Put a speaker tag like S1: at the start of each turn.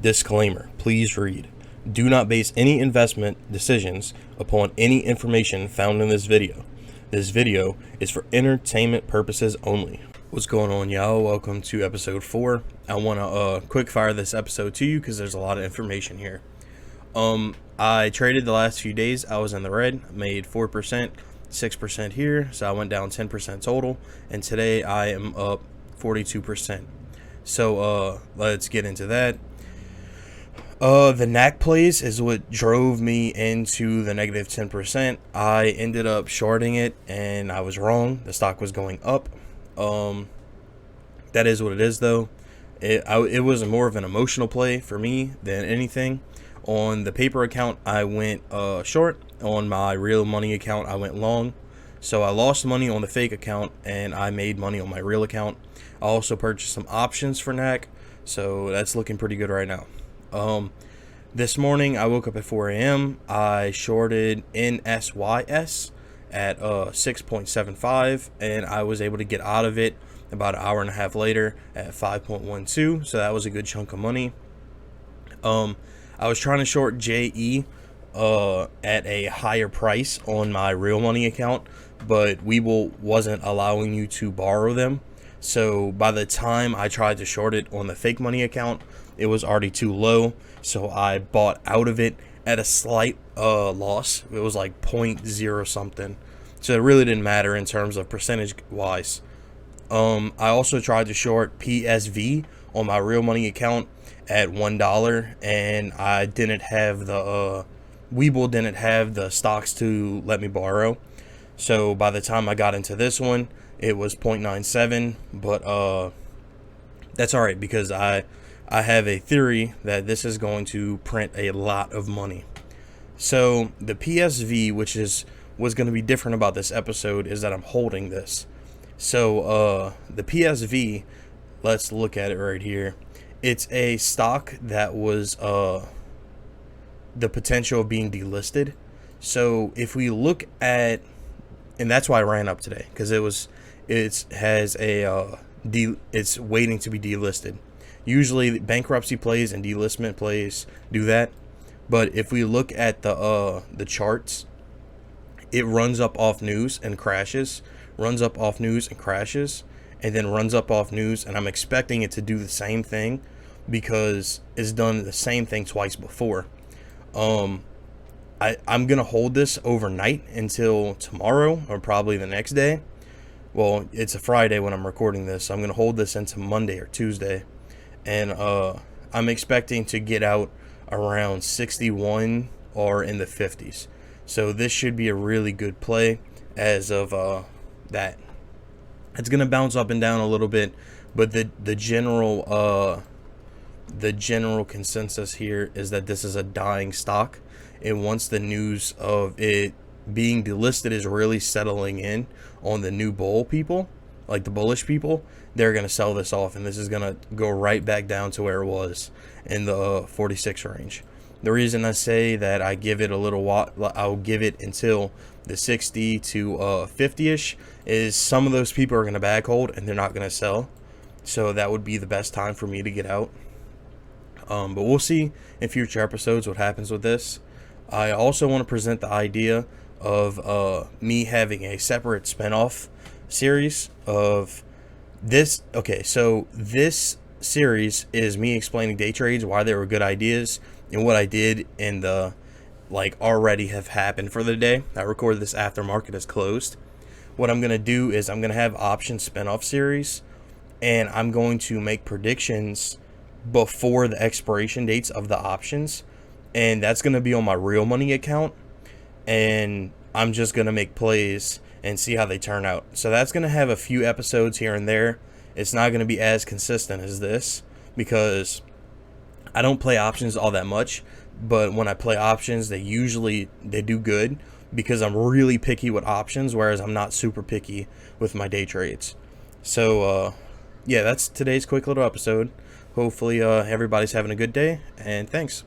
S1: Disclaimer, please read. Do not base any investment decisions upon any information found in this video. This video is for entertainment purposes only. What's going on, y'all? Welcome to episode 4. I want to quick fire this episode to you because there's a lot of information here. I traded the last few days. I was in the red, made 4%, 6% here, so I went down 10% total, and today I am up 42%. So let's get into that. The NAC plays is what drove me into the negative 10%. I ended up shorting it and I was wrong. The stock was going up. That is what it is, though. It was more of an emotional play for me than anything. On the paper account, I went short. On my real money account, I went long. So I lost money on the fake account and I made money on my real account. I also purchased some options for NAC, so that's looking pretty good right now. This morning I woke up at 4 a.m. I shorted NSYS at 6.75, and I was able to get out of it about an hour and a half later at 5.12, so that was a good chunk of money. I was trying to short JE at a higher price on my real money account, but Webull wasn't allowing you to borrow them. So by the time I tried to short it on the fake money account, it was already too low. So I bought out of it at a slight loss. It was like 0.0 something. So it really didn't matter in terms of percentage wise. I also tried to short PSV on my real money account at $1, and I didn't have the Webull didn't have the stocks to let me borrow. So by the time I got into this one, it was 0.97, but that's all right because I have a theory that this is going to print a lot of money. So the PSV, which is what's going to be different about this episode, is that I'm holding this. So the PSV, let's look at it right here. It's a stock that was the potential of being delisted. So if we look at, and that's why I ran up today, because it's waiting to be delisted. Usually bankruptcy plays and delistment plays do that, but if we look at the charts, it runs up off news and crashes, runs up off news and crashes, and then runs up off news, and I'm expecting it to do the same thing because it's done the same thing twice before. I'm gonna hold this overnight until tomorrow or probably the next day. Well, it's a Friday when I'm recording this, so I'm gonna hold this into Monday or Tuesday, and I'm expecting to get out around 61 or in the 50s. So this should be a really good play as of that. It's gonna bounce up and down a little bit, but the general consensus here is that this is a dying stock, and once the news of it being delisted is really settling in on the new bull people, like the bullish people, they're going to sell this off, and this is going to go right back down to where it was in the 46 range. The reason I say that I give it a little while, I'll give it until the 60 to 50ish, is some of those people are going to bag hold and they're not going to sell, so that would be the best time for me to get out. But we'll see in future episodes what happens with this. I also want to present the idea of me having a separate spinoff series of this. Okay, so this series is me explaining day trades, why they were good ideas, and what I did in the already have happened for the day. I recorded this after market is closed. What I'm going to do is I'm going to have option spinoff series, and I'm going to make predictions before the expiration dates of the options, and that's going to be on my real money account, and I'm just going to make plays and see how they turn out. So that's going to have a few episodes here and there. It's not going to be as consistent as this because I don't play options all that much, but when I play options, they do good because I'm really picky with options, whereas I'm not super picky with my day trades. So yeah, that's today's quick little episode. Hopefully everybody's having a good day, and thanks.